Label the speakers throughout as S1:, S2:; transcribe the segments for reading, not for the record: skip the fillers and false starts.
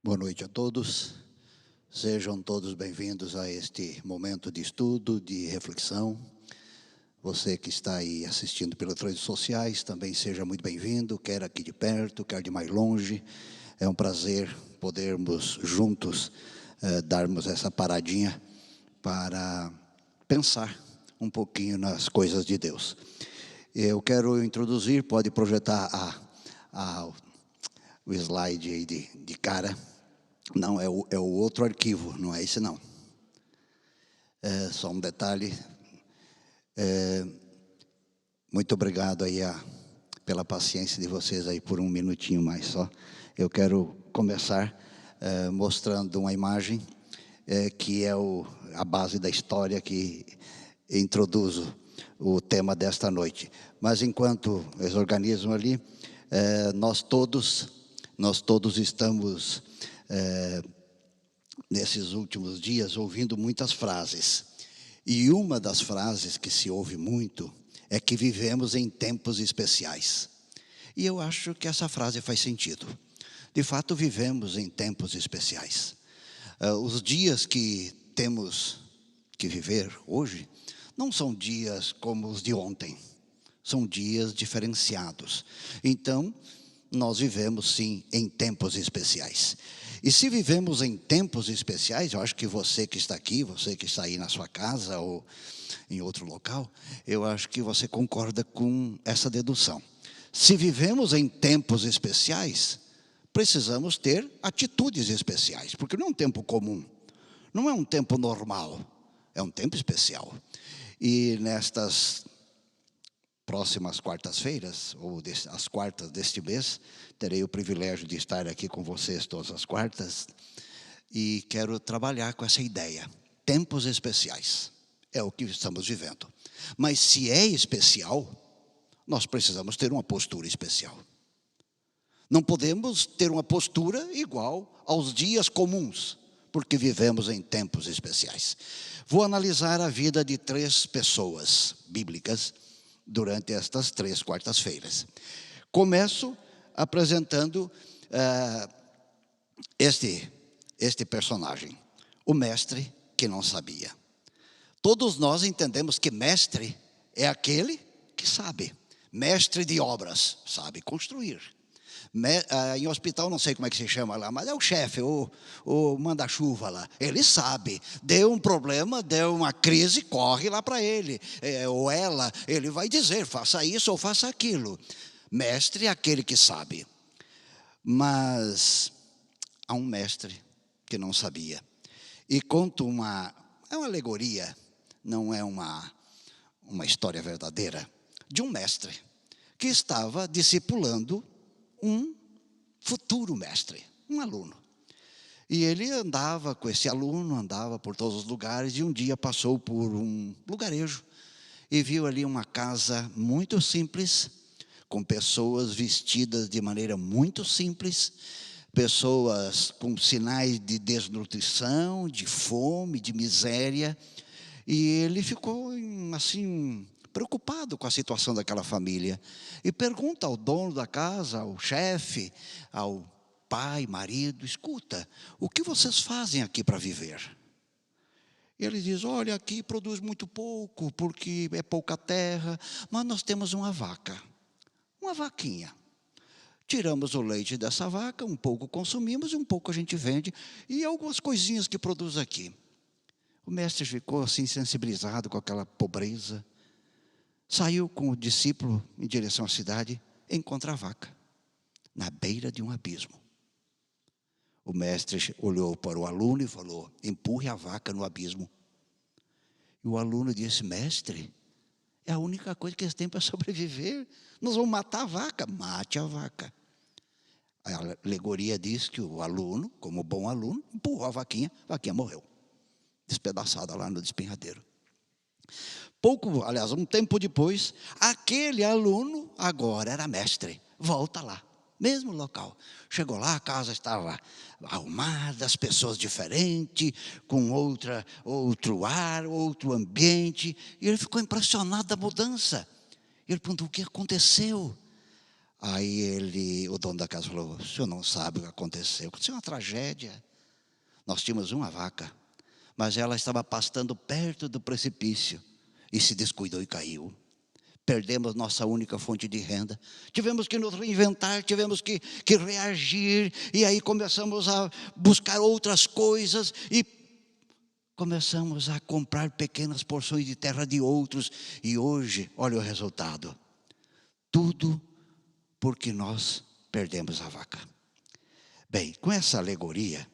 S1: Boa noite a todos. Sejam todos bem-vindos a este momento de estudo, de reflexão. Você que está aí assistindo pelas redes sociais, também seja muito bem-vindo, quer aqui de perto, quer de mais longe. É um prazer podermos juntos darmos essa paradinha para pensar um pouquinho nas coisas de Deus. Eu quero introduzir, pode projetar o slide aí de cara. Não, é o outro arquivo, não é esse não. É só um detalhe. Muito obrigado aí pela paciência de vocês aí por um minutinho mais só. Eu quero começar mostrando uma imagem que é a base da história que introduzo o tema desta noite. Mas enquanto eles organizam ali, nós todos estamos nesses últimos dias ouvindo muitas frases. E uma das frases que se ouve muito é que vivemos em tempos especiais. E eu acho que essa frase faz sentido. De fato, vivemos em tempos especiais. Os dias que temos que viver hoje não são dias como os de ontem. São dias diferenciados. Então, nós vivemos sim em tempos especiais. E se vivemos em tempos especiais, eu acho que você que está aqui, você que está aí na sua casa ou em outro local, eu acho que você concorda com essa dedução. Se vivemos em tempos especiais, precisamos ter atitudes especiais, porque não é um tempo comum, não é um tempo normal, é um tempo especial. E nestas próximas quartas-feiras, ou as quartas deste mês, terei o privilégio de estar aqui com vocês todas as quartas, e quero trabalhar com essa ideia. Tempos especiais, é o que estamos vivendo. Mas se é especial, nós precisamos ter uma postura especial. Não podemos ter uma postura igual aos dias comuns, porque vivemos em tempos especiais. Vou analisar a vida de 3 pessoas bíblicas durante estas 3 quartas-feiras. Começo apresentando este personagem, o mestre que não sabia. Todos nós entendemos que mestre é aquele que sabe. Mestre de obras, sabe construir. Em hospital, não sei como é que se chama lá, mas é o chefe, o manda-chuva lá. Ele sabe, deu um problema, deu uma crise, corre lá para ele. Ou ela, ele vai dizer, faça isso ou faça aquilo. Mestre é aquele que sabe. Mas há um mestre que não sabia. E conto é uma alegoria, não é uma história verdadeira, de um mestre que estava discipulando um futuro mestre, um aluno. E ele andava com esse aluno, andava por todos os lugares, e um dia passou por um lugarejo e viu ali uma casa muito simples, com pessoas vestidas de maneira muito simples, pessoas com sinais de desnutrição, de fome, de miséria, e ele ficou assim preocupado com a situação daquela família, e pergunta ao dono da casa, ao chefe, ao pai, marido: escuta, o que vocês fazem aqui para viver? E ele diz: olha, aqui produz muito pouco, porque é pouca terra, mas nós temos uma vaca, uma vaquinha. Tiramos o leite dessa vaca, um pouco consumimos e um pouco a gente vende, e algumas coisinhas que produz aqui. O mestre ficou assim sensibilizado com aquela pobreza. Saiu com o discípulo em direção à cidade, encontra a vaca na beira de um abismo. O mestre olhou para o aluno e falou: empurre a vaca no abismo. E o aluno disse: mestre, é a única coisa que eles têm para sobreviver. Nós vamos matar a vaca. Mate a vaca. A alegoria diz que o aluno, como bom aluno, empurrou a vaquinha morreu, despedaçada lá no despenhadeiro. Um tempo depois, aquele aluno agora era mestre, volta lá, mesmo local. Chegou lá, a casa estava arrumada, as pessoas diferentes, com outro ar, outro ambiente, e ele ficou impressionado da mudança. Ele perguntou: o que aconteceu? Aí o dono da casa falou: o senhor não sabe o que aconteceu. Aconteceu uma tragédia. Nós tínhamos uma vaca, mas ela estava pastando perto do precipício e se descuidou e caiu. Perdemos nossa única fonte de renda. Tivemos que nos reinventar, tivemos que reagir. E aí começamos a buscar outras coisas e começamos a comprar pequenas porções de terra de outros. E hoje, olha o resultado. Tudo porque nós perdemos a vaca. Bem, com essa alegoria,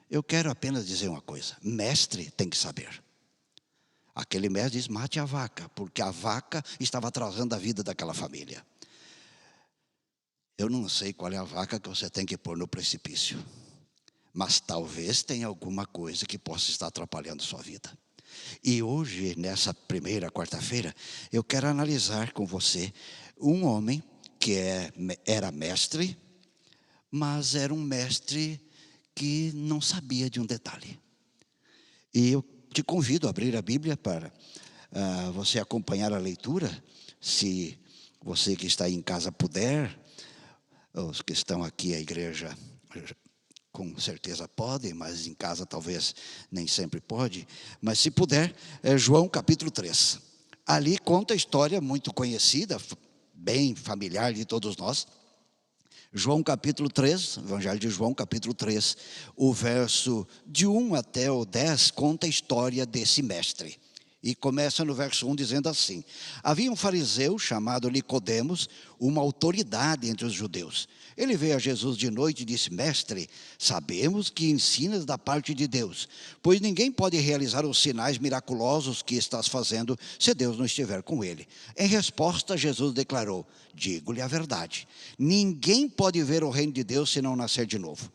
S1: eu quero apenas dizer uma coisa. Mestre tem que saber. Aquele mestre diz: mate a vaca, porque a vaca estava atrasando a vida daquela família. Eu não sei qual é a vaca que você tem que pôr no precipício, mas talvez tenha alguma coisa que possa estar atrapalhando a sua vida. E hoje, nessa primeira quarta-feira, eu quero analisar com você um homem que era mestre, mas era um mestre que não sabia de um detalhe. E eu te convido a abrir a Bíblia para você acompanhar a leitura. Se você que está em casa puder, os que estão aqui à igreja com certeza podem, mas em casa talvez nem sempre pode. Mas se puder, João capítulo 3. Ali conta a história muito conhecida, bem familiar de todos nós. João capítulo 3, Evangelho de João capítulo 3, o verso de 1 até o 10, conta a história desse mestre. E começa no verso 1 dizendo assim: havia um fariseu chamado Nicodemos, uma autoridade entre os judeus. Ele veio a Jesus de noite e disse: mestre, sabemos que ensinas da parte de Deus, pois ninguém pode realizar os sinais miraculosos que estás fazendo se Deus não estiver com ele. Em resposta, Jesus declarou: digo-lhe a verdade, ninguém pode ver o reino de Deus se não nascer de novo.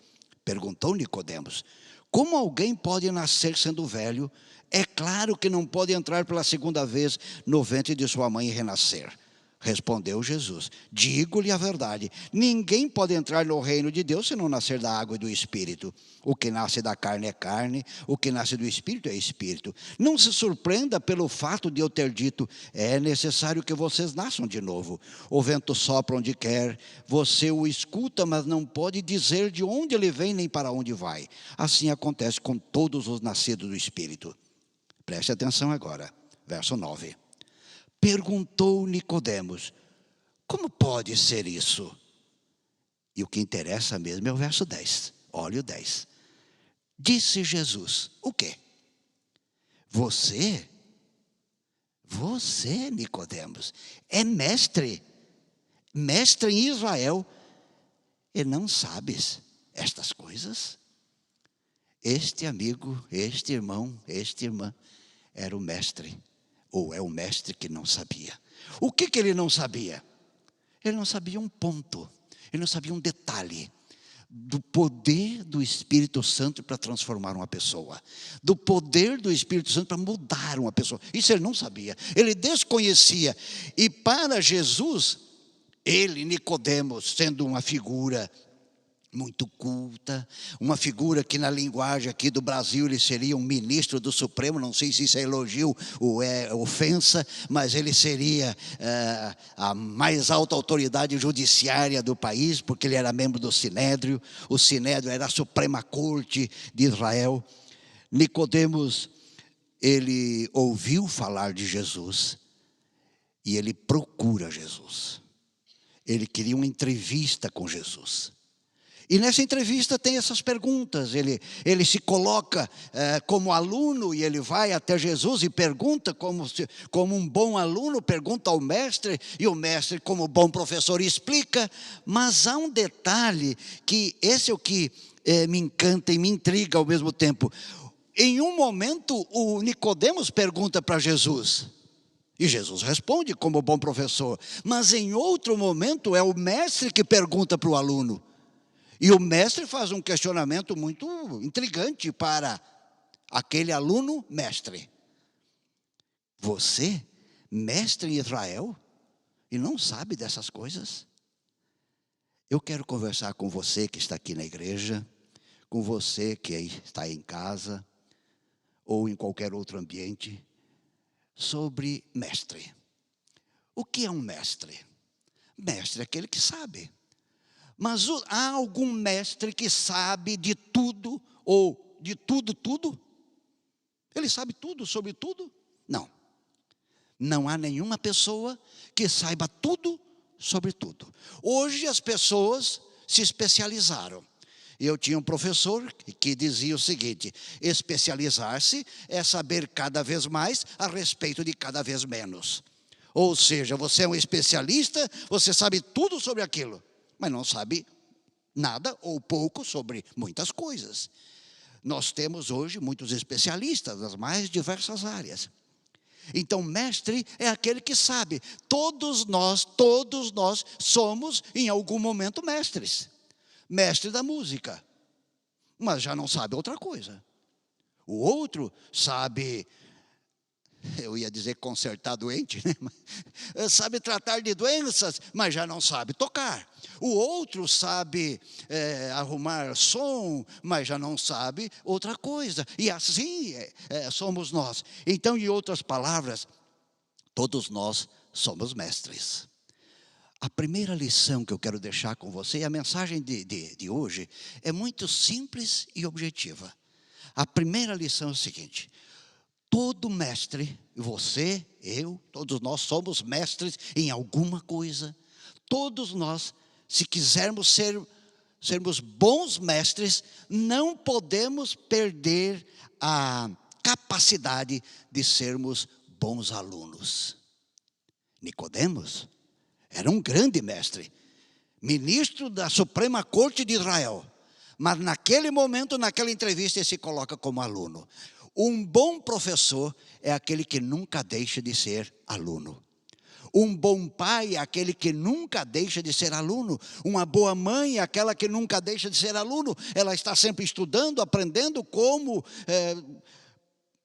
S1: Perguntou Nicodemos: como alguém pode nascer sendo velho? É claro que não pode entrar pela segunda vez no ventre de sua mãe e renascer. Respondeu Jesus: digo-lhe a verdade, ninguém pode entrar no reino de Deus se não nascer da água e do Espírito. O que nasce da carne é carne, o que nasce do Espírito é Espírito. Não se surpreenda pelo fato de eu ter dito: é necessário que vocês nasçam de novo. O vento sopra onde quer, você o escuta, mas não pode dizer de onde ele vem nem para onde vai. Assim acontece com todos os nascidos do Espírito. Preste atenção agora, verso 9. Perguntou Nicodemos: como pode ser isso? E o que interessa mesmo é o verso 10. Olha o 10. Disse Jesus: o quê? Você, Nicodemos, é mestre em Israel, e não sabes estas coisas? Este amigo, este irmão, esta irmã, era o mestre, ou é o mestre que não sabia. O que ele não sabia? Ele não sabia um ponto, ele não sabia um detalhe do poder do Espírito Santo para transformar uma pessoa, do poder do Espírito Santo para mudar uma pessoa. Isso ele não sabia, ele desconhecia. E para Jesus, ele, Nicodemos, sendo uma figura muito culta, uma figura que na linguagem aqui do Brasil ele seria um ministro do Supremo, não sei se isso é elogio ou é ofensa, mas ele seria a mais alta autoridade judiciária do país, porque ele era membro do Sinédrio. O Sinédrio era a Suprema Corte de Israel. Nicodemos, ele ouviu falar de Jesus e ele procura Jesus. Ele queria uma entrevista com Jesus. E nessa entrevista tem essas perguntas. Ele se coloca como aluno e ele vai até Jesus e pergunta como um bom aluno, pergunta ao mestre, e o mestre, como bom professor, explica. Mas há um detalhe que esse é o que me encanta e me intriga ao mesmo tempo. Em um momento, o Nicodemos pergunta para Jesus, e Jesus responde como bom professor. Mas em outro momento é o mestre que pergunta para o aluno. E o mestre faz um questionamento muito intrigante para aquele aluno mestre. Você, mestre em Israel, e não sabe dessas coisas? Eu quero conversar com você que está aqui na igreja, com você que está em casa, ou em qualquer outro ambiente, sobre mestre. O que é um mestre? Mestre é aquele que sabe. Mas há algum mestre que sabe de tudo, ou de tudo, tudo? Ele sabe tudo sobre tudo? Não. Não há nenhuma pessoa que saiba tudo sobre tudo. Hoje as pessoas se especializaram. Eu tinha um professor que dizia o seguinte: especializar-se é saber cada vez mais a respeito de cada vez menos. Ou seja, você é um especialista, você sabe tudo sobre aquilo, mas não sabe nada ou pouco sobre muitas coisas. Nós temos hoje muitos especialistas nas mais diversas áreas. Então, mestre é aquele que sabe. Todos nós somos, em algum momento, mestres. Mestre da música, mas já não sabe outra coisa. O outro sabe, eu ia dizer consertar doente, né? Sabe tratar de doenças, mas já não sabe tocar. O outro sabe arrumar som, mas já não sabe outra coisa. E assim somos nós. Então, em outras palavras, todos nós somos mestres. A primeira lição que eu quero deixar com você, a mensagem de hoje, é muito simples e objetiva. A primeira lição é o seguinte: todo mestre, você, eu, todos nós somos mestres em alguma coisa. Todos nós, se quisermos sermos bons mestres, não podemos perder a capacidade de sermos bons alunos. Nicodemos era um grande mestre, ministro da Suprema Corte de Israel. Mas naquele momento, naquela entrevista, ele se coloca como aluno. Um bom professor é aquele que nunca deixa de ser aluno. Um bom pai é aquele que nunca deixa de ser aluno. Uma boa mãe é aquela que nunca deixa de ser aluno. Ela está sempre estudando, aprendendo como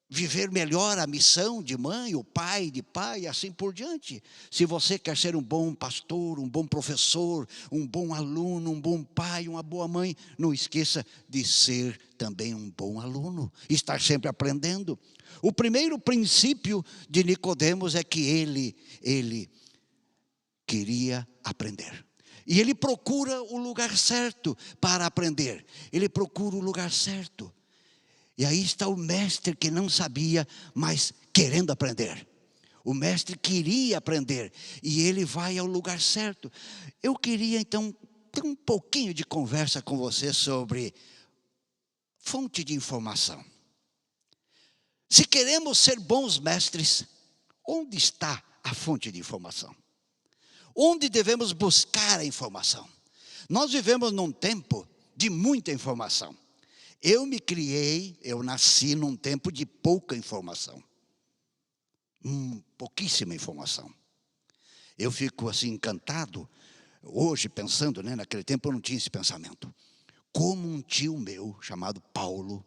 S1: viver melhor a missão de mãe, o pai de pai, e assim por diante. Se você quer ser um bom pastor, um bom professor, um bom aluno, um bom pai, uma boa mãe, não esqueça de ser também um bom aluno, estar sempre aprendendo. O primeiro princípio de Nicodemos é que ele queria aprender. E ele procura o lugar certo para aprender. Ele procura o lugar certo. E aí está o mestre que não sabia, mas querendo aprender. O mestre queria aprender e ele vai ao lugar certo. Eu queria então ter um pouquinho de conversa com você sobre fonte de informação. Se queremos ser bons mestres, onde está a fonte de informação? Onde devemos buscar a informação? Nós vivemos num tempo de muita informação. Eu nasci num tempo de pouca informação. Pouquíssima informação. Eu fico assim encantado, hoje pensando, naquele tempo eu não tinha esse pensamento. Como um tio meu, chamado Paulo,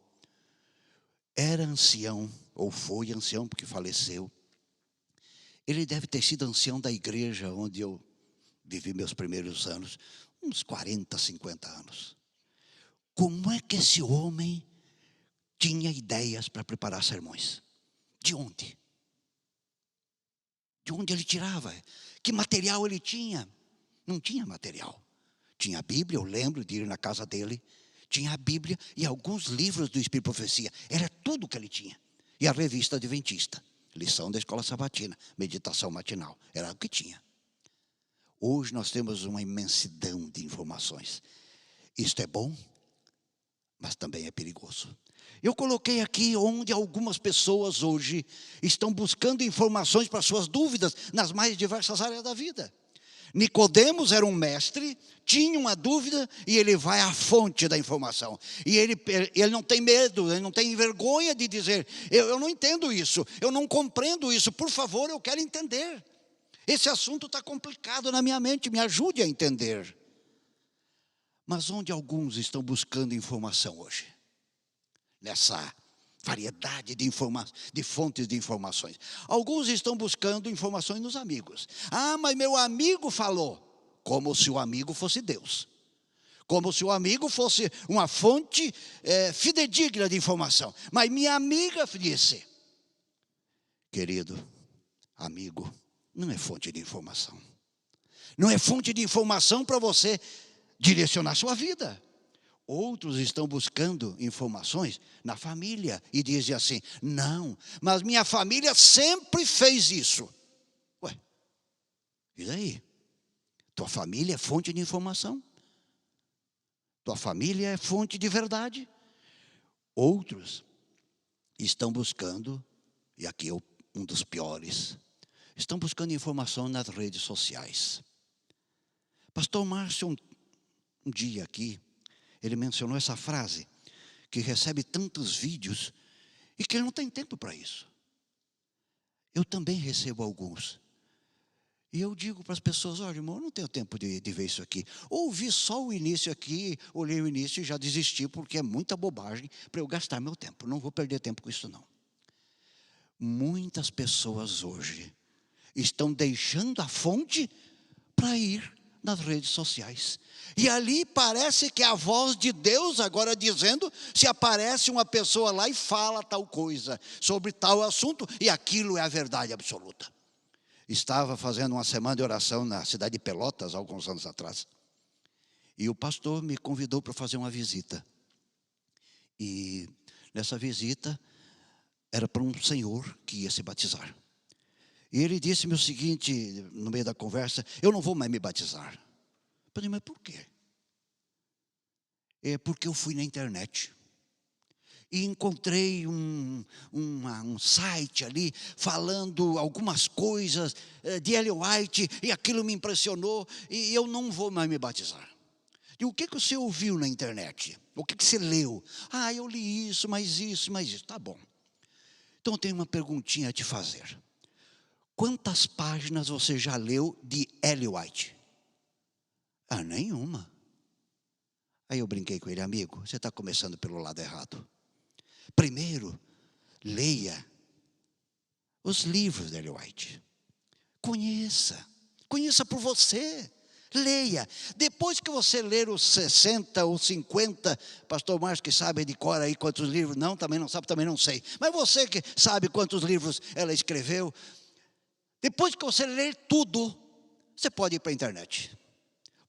S1: era ancião, ou foi ancião porque faleceu. Ele deve ter sido ancião da igreja onde eu vivi meus primeiros anos, uns 40, 50 anos. Como é que esse homem tinha ideias para preparar sermões? De onde? De onde ele tirava? Que material ele tinha? Não tinha material. Tinha a Bíblia, eu lembro de ir na casa dele. Tinha a Bíblia e alguns livros do Espírito e Profecia. Era tudo que ele tinha. E a revista adventista. Lição da escola sabatina. Meditação matinal. Era o que tinha. Hoje nós temos uma imensidão de informações. Isto é bom, mas também é perigoso. Eu coloquei aqui onde algumas pessoas hoje estão buscando informações para suas dúvidas nas mais diversas áreas da vida. Nicodemos era um mestre, tinha uma dúvida e ele vai à fonte da informação. E ele não tem medo, ele não tem vergonha de dizer: eu não entendo isso, eu não compreendo isso, por favor, eu quero entender. Esse assunto está complicado na minha mente, me ajude a entender. Mas onde alguns estão buscando informação hoje? Nessa variedade de fontes de informações. Alguns estão buscando informações nos amigos. Mas meu amigo falou. Como se o amigo fosse Deus. Como se o amigo fosse uma fonte fidedigna de informação. Mas minha amiga disse. Querido amigo, não é fonte de informação. Não é fonte de informação para você direcionar sua vida. Outros estão buscando informações na família e dizem assim: não, mas minha família sempre fez isso. Ué, e daí? Tua família é fonte de informação? Tua família é fonte de verdade? Outros estão buscando, e aqui é um dos piores, estão buscando informação nas redes sociais. Pastor Márcio, um dia aqui, ele mencionou essa frase, que recebe tantos vídeos e que ele não tem tempo para isso. Eu também recebo alguns. E eu digo para as pessoas: olha, irmão, eu não tenho tempo de ver isso aqui. Ouvi só o início aqui, olhei o início e já desisti, porque é muita bobagem para eu gastar meu tempo. Não vou perder tempo com isso, não. Muitas pessoas hoje estão deixando a fonte para ir nas redes sociais. E ali parece que é a voz de Deus agora dizendo, se aparece uma pessoa lá e fala tal coisa, sobre tal assunto, e aquilo é a verdade absoluta. Estava fazendo uma semana de oração na cidade de Pelotas, alguns anos atrás. E o pastor me convidou para fazer uma visita. E nessa visita, era para um senhor que ia se batizar. E ele disse-me o seguinte, no meio da conversa: eu não vou mais me batizar. Eu falei: mas por quê? É porque eu fui na internet e encontrei um site ali falando algumas coisas de Ellen White, e aquilo me impressionou, e eu não vou mais me batizar. E o que você ouviu na internet? O que você leu? Ah, eu li isso, mas isso, mas isso. Tá bom. Então eu tenho uma perguntinha a te fazer. Quantas páginas você já leu de Ellen White? Ah, nenhuma. Aí eu brinquei com ele: amigo, você está começando pelo lado errado. Primeiro, leia os livros de Ellen White. Conheça por você. Leia. Depois que você ler os 60 ou 50, pastor Márcio que sabe de cor aí quantos livros, não, também não sabe, também não sei. Mas você que sabe quantos livros ela escreveu, depois que você ler tudo, você pode ir para a internet.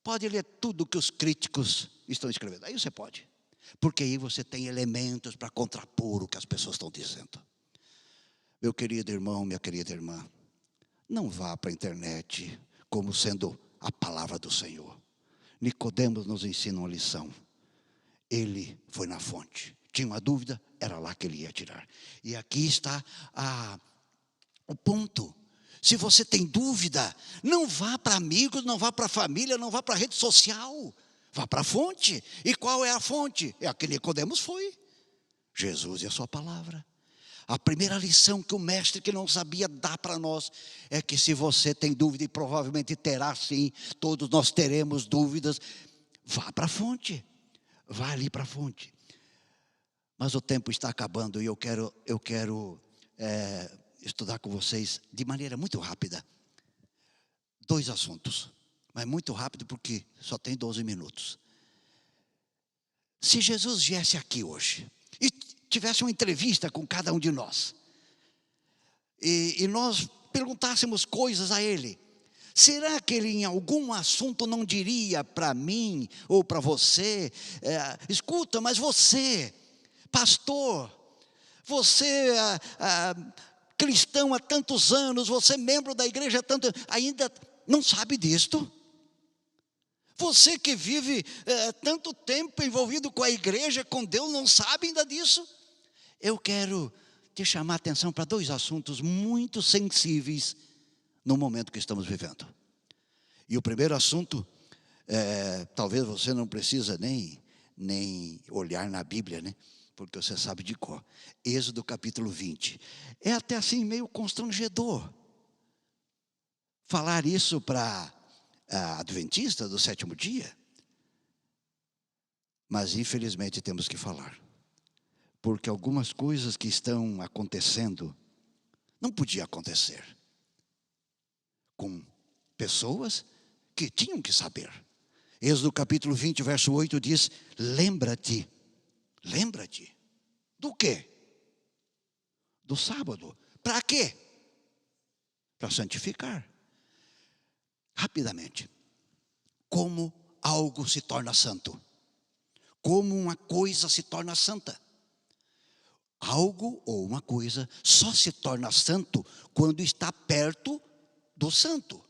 S1: Pode ler tudo que os críticos estão escrevendo. Aí você pode. Porque aí você tem elementos para contrapor o que as pessoas estão dizendo. Meu querido irmão, minha querida irmã, não vá para a internet como sendo a palavra do Senhor. Nicodemos nos ensina uma lição. Ele foi na fonte. Tinha uma dúvida, era lá que ele ia tirar. E aqui está o ponto. Se você tem dúvida, não vá para amigos, não vá para família, não vá para a rede social. Vá para a fonte. E qual é a fonte? É a que Nicodemos foi. Jesus e a sua palavra. A primeira lição que o mestre que não sabia dar para nós é que se você tem dúvida, e provavelmente terá sim, todos nós teremos dúvidas, vá para a fonte. Vá ali para a fonte. Mas o tempo está acabando e eu quero estudar com vocês de maneira muito rápida 2 assuntos, mas muito rápido porque só tem 12 minutos. Se Jesus viesse aqui hoje e tivesse uma entrevista com cada um de nós, e nós perguntássemos coisas a ele, será que ele em algum assunto não diria para mim ou para você: escuta, mas você, pastor, você cristão há tantos anos, você membro da igreja há tanto, ainda não sabe disto? Você que vive tanto tempo envolvido com a igreja, com Deus, não sabe ainda disso? Eu quero te chamar a atenção para 2 assuntos muito sensíveis no momento que estamos vivendo. E o primeiro assunto, talvez você não precisa nem olhar na Bíblia, né? Porque você sabe de cor. Êxodo capítulo 20. É até assim meio constrangedor falar isso para adventista do 7º dia. Mas infelizmente temos que falar. Porque algumas coisas que estão acontecendo não podia acontecer com pessoas que tinham que saber. Êxodo capítulo 20, verso 8 diz: lembra-te do quê? Do sábado. Para quê? Para santificar. Rapidamente. como algo se torna santo. Como uma coisa se torna santa. Algo ou uma coisa só se torna santo quando está perto do santo.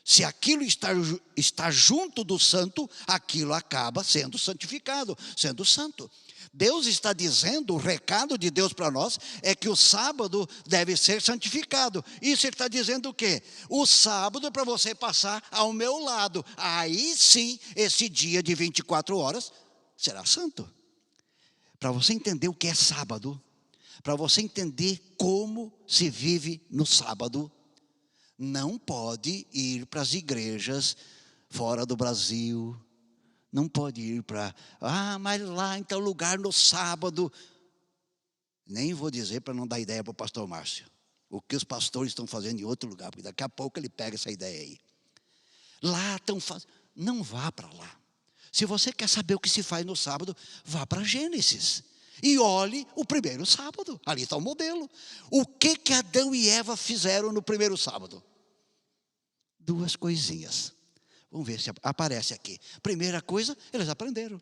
S1: Se aquilo está junto do santo, aquilo acaba sendo santificado, sendo santo. Deus está dizendo, o recado de Deus para nós é que o sábado deve ser santificado. Isso ele está dizendo o quê? O sábado é para você passar ao meu lado. Aí sim, esse dia de 24 horas será santo. Para você entender o que é sábado, para você entender como se vive no sábado, não pode ir para as igrejas fora do Brasil. Não pode ir para, mas lá em tal lugar no sábado. Nem vou dizer para não dar ideia para o pastor Márcio. O que os pastores estão fazendo em outro lugar, porque daqui a pouco ele pega essa ideia aí. Lá estão fazendo. Não vá para lá. Se você quer saber o que se faz no sábado, vá para Gênesis. E olhe o primeiro sábado. Ali está o modelo. O que Adão e Eva fizeram no primeiro sábado? Duas coisinhas. Vamos ver se aparece aqui. Primeira coisa, eles aprenderam.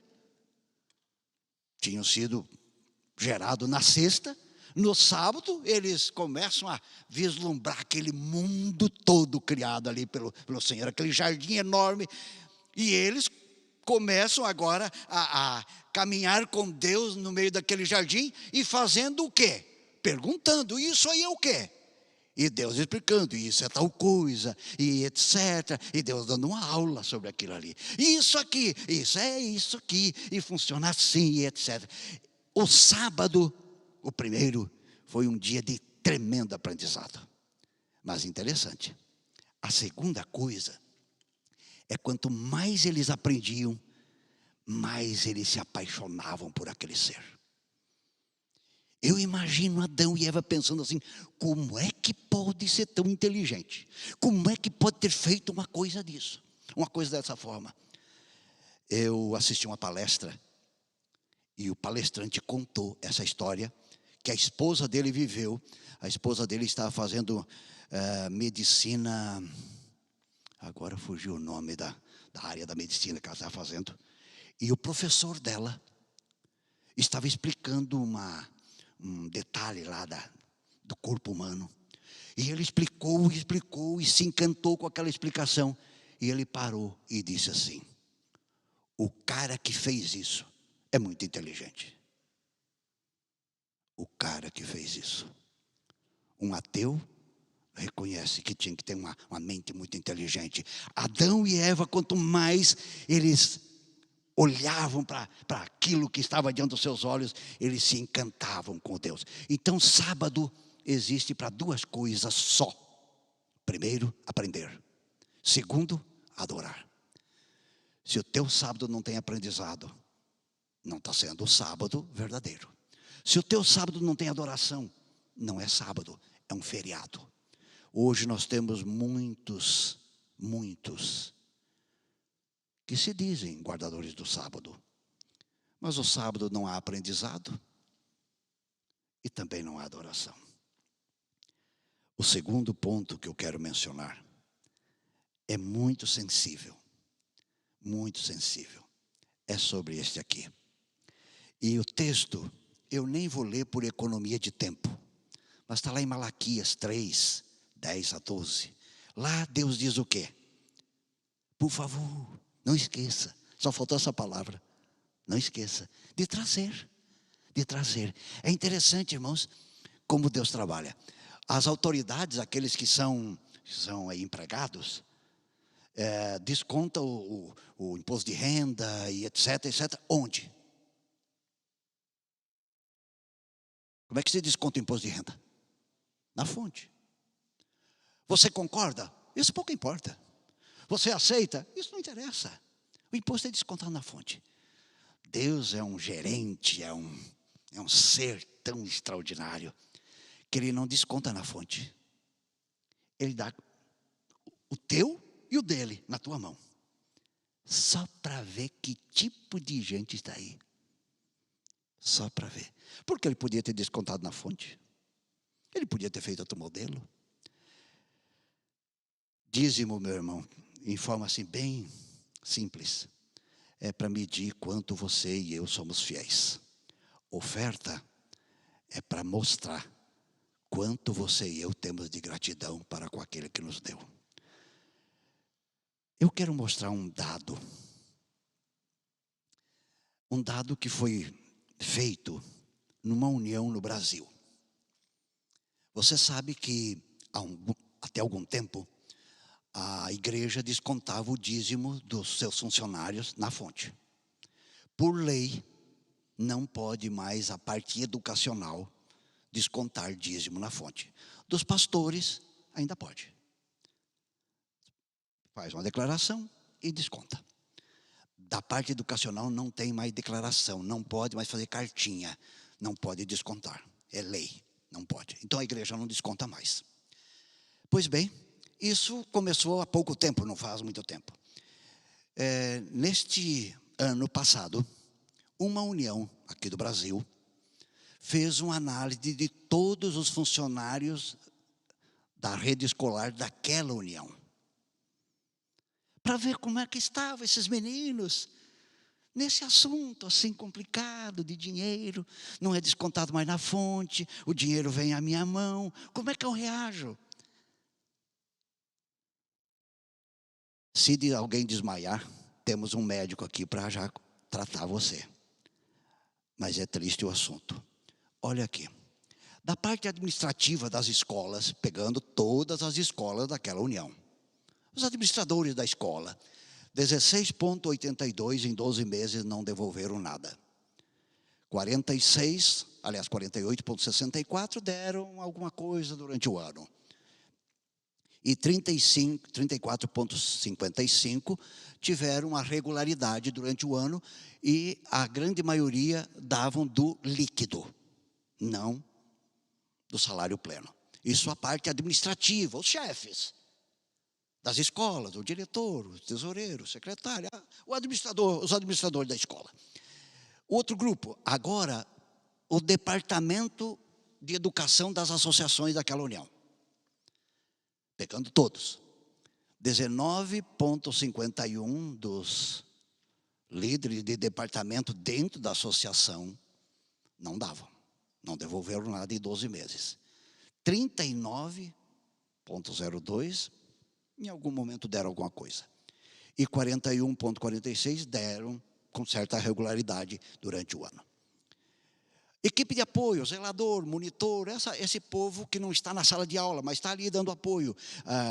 S1: Tinham sido gerados na sexta. No sábado, eles começam a vislumbrar aquele mundo todo criado ali pelo Senhor. Aquele jardim enorme. E eles começam agora a caminhar com Deus no meio daquele jardim. E fazendo o quê? Perguntando, isso aí é o quê? E Deus explicando, isso é tal coisa, e etc. E Deus dando uma aula sobre aquilo ali. Isso aqui, isso é isso aqui, e funciona assim, e etc. O sábado, o primeiro, foi um dia de tremendo aprendizado. Mas interessante, a segunda coisa é quanto mais eles aprendiam, mais eles se apaixonavam por aquele ser. Eu imagino Adão e Eva pensando assim, como é que pode ser tão inteligente? Como é que pode ter feito uma coisa disso? Uma coisa dessa forma. Eu assisti uma palestra e o palestrante contou essa história que a esposa dele viveu. A esposa dele estava fazendo medicina, agora fugiu o nome da área da medicina que ela estava fazendo. E o professor dela estava explicando um detalhe lá do corpo humano. E ele explicou e se encantou com aquela explicação. E ele parou e disse assim, o cara que fez isso é muito inteligente. O cara que fez isso. Um ateu reconhece que tinha que ter uma mente muito inteligente. Adão e Eva, quanto mais eles olhavam para aquilo que estava diante dos seus olhos, eles se encantavam com Deus. Então, sábado existe para duas coisas só. Primeiro, aprender. Segundo, adorar. Se o teu sábado não tem aprendizado, não está sendo o sábado verdadeiro. Se o teu sábado não tem adoração, não é sábado, é um feriado. Hoje nós temos muitos que se dizem guardadores do sábado. Mas o sábado não há aprendizado e também não há adoração. O segundo ponto que eu quero mencionar é muito sensível. Muito sensível. É sobre este aqui. E o texto, eu nem vou ler por economia de tempo. Mas está lá em Malaquias 3, 10 a 12. Lá Deus diz o quê? Por favor, não esqueça. Só faltou essa palavra. Não esqueça de trazer. De trazer. É interessante, irmãos, como Deus trabalha. As autoridades, aqueles que são empregados, descontam o imposto de renda e etc, etc. Onde? Como é que se desconta o imposto de renda? Na fonte. Você concorda? Isso pouco importa. Você aceita? Isso não interessa. O imposto é descontado na fonte. Deus é um gerente, é um ser tão extraordinário que Ele não desconta na fonte. Ele dá o teu e o dele na tua mão. Só para ver que tipo de gente está aí. Só para ver. Porque Ele podia ter descontado na fonte. Ele podia ter feito outro modelo. Dízimo, meu irmão, em forma assim bem Simples. É para medir quanto você e eu somos fiéis. Oferta é para mostrar quanto você e eu temos de gratidão para com aquele que nos deu. Eu quero mostrar um dado que foi feito numa união no Brasil. Você sabe que até algum tempo a igreja descontava o dízimo dos seus funcionários na fonte. Por lei, não pode mais a parte educacional descontar dízimo na fonte. Dos pastores, ainda pode. Faz uma declaração e desconta. Da parte educacional não tem mais declaração, não pode mais fazer cartinha, não pode descontar. É lei, não pode. Então a igreja não desconta mais. Pois bem, isso começou há pouco tempo, não faz muito tempo. Neste ano passado, uma união aqui do Brasil fez uma análise de todos os funcionários da rede escolar daquela união, para ver como é que estavam esses meninos nesse assunto assim complicado de dinheiro. Não é descontado mais na fonte, o dinheiro vem à minha mão, como é que eu reajo? Se alguém desmaiar, temos um médico aqui para já tratar você. Mas é triste o assunto. Olha aqui, da parte administrativa das escolas, pegando todas as escolas daquela união, os administradores da escola, 16,82 em 12 meses não devolveram nada. 48,64 deram alguma coisa durante o ano. E 34,55 tiveram uma regularidade durante o ano, e a grande maioria davam do líquido, não do salário pleno. Isso a parte administrativa, os chefes das escolas, o diretor, o tesoureiro, o secretário, o administrador, os administradores da escola. Outro grupo, agora, o departamento de educação das associações daquela união. Pegando todos. 19,51 dos líderes de departamento dentro da associação não davam. Não devolveram nada em 12 meses. 39,02 em algum momento deram alguma coisa. E 41,46 deram com certa regularidade durante o ano. Equipe de apoio, zelador, monitor, esse povo que não está na sala de aula, mas está ali dando apoio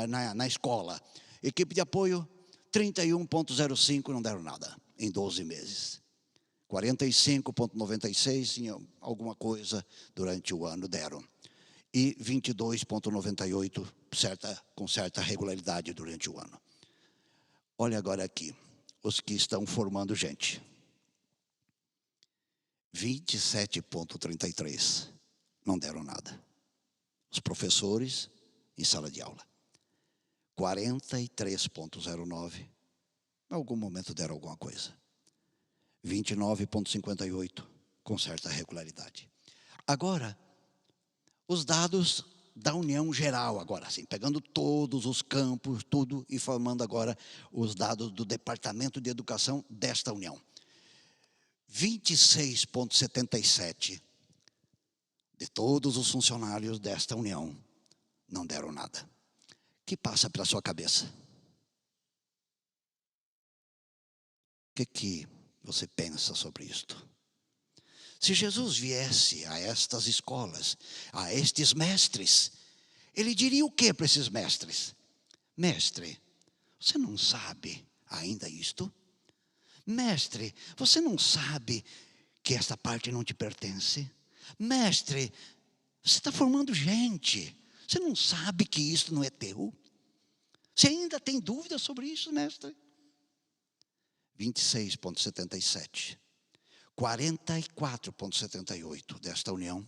S1: na escola. Equipe de apoio, 31,05 não deram nada em 12 meses. 45,96 em alguma coisa durante o ano deram. E 22,98 com certa regularidade durante o ano. Olha agora aqui, os que estão formando gente. 27,33 não deram nada. Os professores em sala de aula. 43,09 em algum momento deram alguma coisa. 29,58 com certa regularidade. Agora, os dados da União Geral, agora assim, pegando todos os campos, tudo, e formando agora os dados do Departamento de Educação desta União. 26,77 de todos os funcionários desta União não deram nada. O que passa pela sua cabeça? O que você pensa sobre isto? Se Jesus viesse a estas escolas, a estes mestres, ele diria o que para esses mestres? Mestre, você não sabe ainda isto? Mestre, você não sabe que esta parte não te pertence? Mestre, você está formando gente, você não sabe que isso não é teu? Você ainda tem dúvidas sobre isso, mestre? 26,77. 44,78 desta união,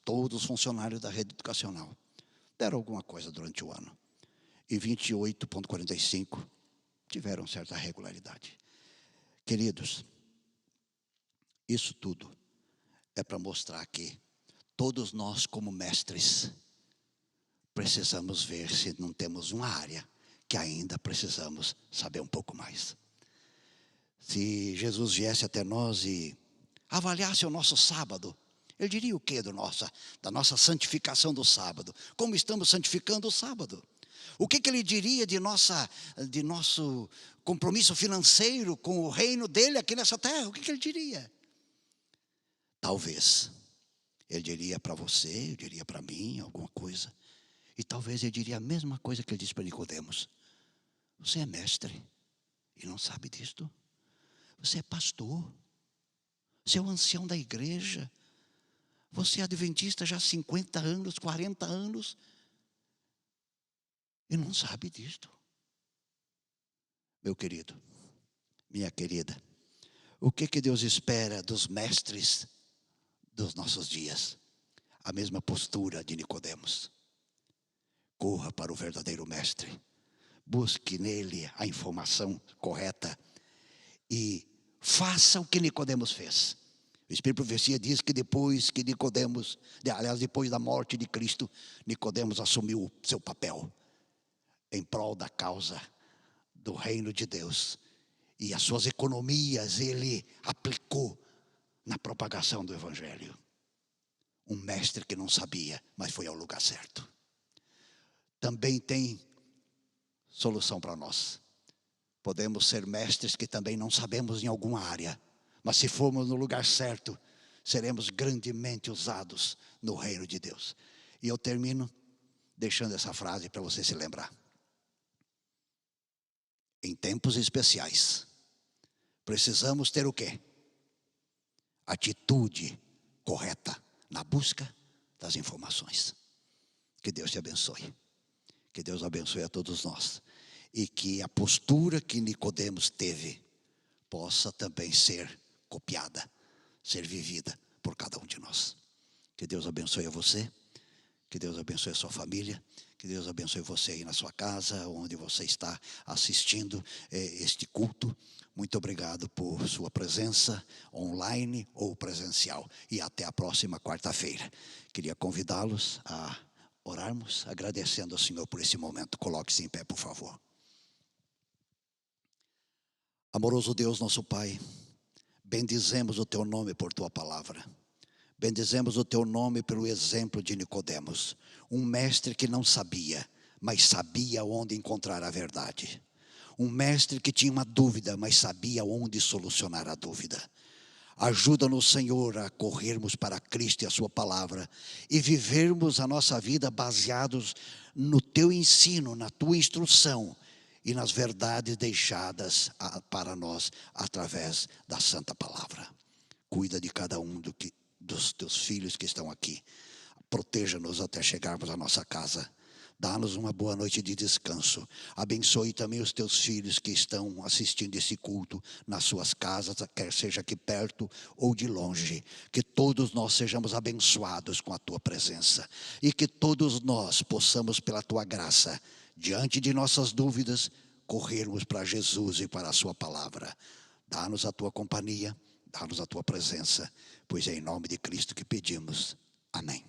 S1: todos os funcionários da rede educacional, deram alguma coisa durante o ano. E 28,45 tiveram certa regularidade. Queridos, isso tudo é para mostrar que todos nós, como mestres, precisamos ver se não temos uma área que ainda precisamos saber um pouco mais. Se Jesus viesse até nós e avaliasse o nosso sábado, ele diria o quê da nossa santificação do sábado? Como estamos santificando o sábado? O que ele diria de nosso compromisso financeiro com o reino dele aqui nessa terra? O que ele diria? Talvez ele diria para você, ele diria para mim alguma coisa. E talvez ele diria a mesma coisa que ele disse para Nicodemos. Você é mestre e não sabe disto? Você é pastor. Você é o ancião da igreja. Você é adventista já há 50 anos, 40 anos. E não sabe disto. Meu querido, minha querida, o que Deus espera dos mestres dos nossos dias? A mesma postura de Nicodemos. Corra para o verdadeiro mestre. Busque nele a informação correta. E faça o que Nicodemos fez. O Espírito de Profecia diz que depois da morte de Cristo, Nicodemos assumiu o seu papel em prol da causa do reino de Deus. E as suas economias ele aplicou na propagação do Evangelho. Um mestre que não sabia, mas foi ao lugar certo. Também tem solução para nós. Podemos ser mestres que também não sabemos em alguma área, mas se formos no lugar certo, seremos grandemente usados no reino de Deus. E eu termino deixando essa frase para você se lembrar. Em tempos especiais, precisamos ter o quê? Atitude correta na busca das informações. Que Deus te abençoe. Que Deus abençoe a todos nós. E que a postura que Nicodemos teve possa também ser copiada, ser vivida por cada um de nós. Que Deus abençoe a você. Que Deus abençoe a sua família. Que Deus abençoe você aí na sua casa, onde você está assistindo este culto. Muito obrigado por sua presença online ou presencial. E até a próxima quarta-feira. Queria convidá-los a orarmos, agradecendo ao Senhor por esse momento. Coloque-se em pé, por favor. Amoroso Deus, nosso Pai, bendizemos o Teu nome por Tua palavra. Bendizemos o Teu nome pelo exemplo de Nicodemos, um mestre que não sabia, mas sabia onde encontrar a verdade. Um mestre que tinha uma dúvida, mas sabia onde solucionar a dúvida. Ajuda-nos, Senhor, a corrermos para Cristo e a Sua palavra e vivermos a nossa vida baseados no Teu ensino, na Tua instrução e nas verdades deixadas para nós através da Santa Palavra. Cuida de cada um dos Teus filhos que estão aqui. Proteja-nos até chegarmos à nossa casa. Dá-nos uma boa noite de descanso. Abençoe também os Teus filhos que estão assistindo esse culto nas suas casas, quer seja aqui perto ou de longe. Que todos nós sejamos abençoados com a Tua presença. E que todos nós possamos, pela Tua graça, diante de nossas dúvidas, corrermos para Jesus e para a Sua palavra. Dá-nos a Tua companhia, dá-nos a Tua presença, pois é em nome de Cristo que pedimos. Amém.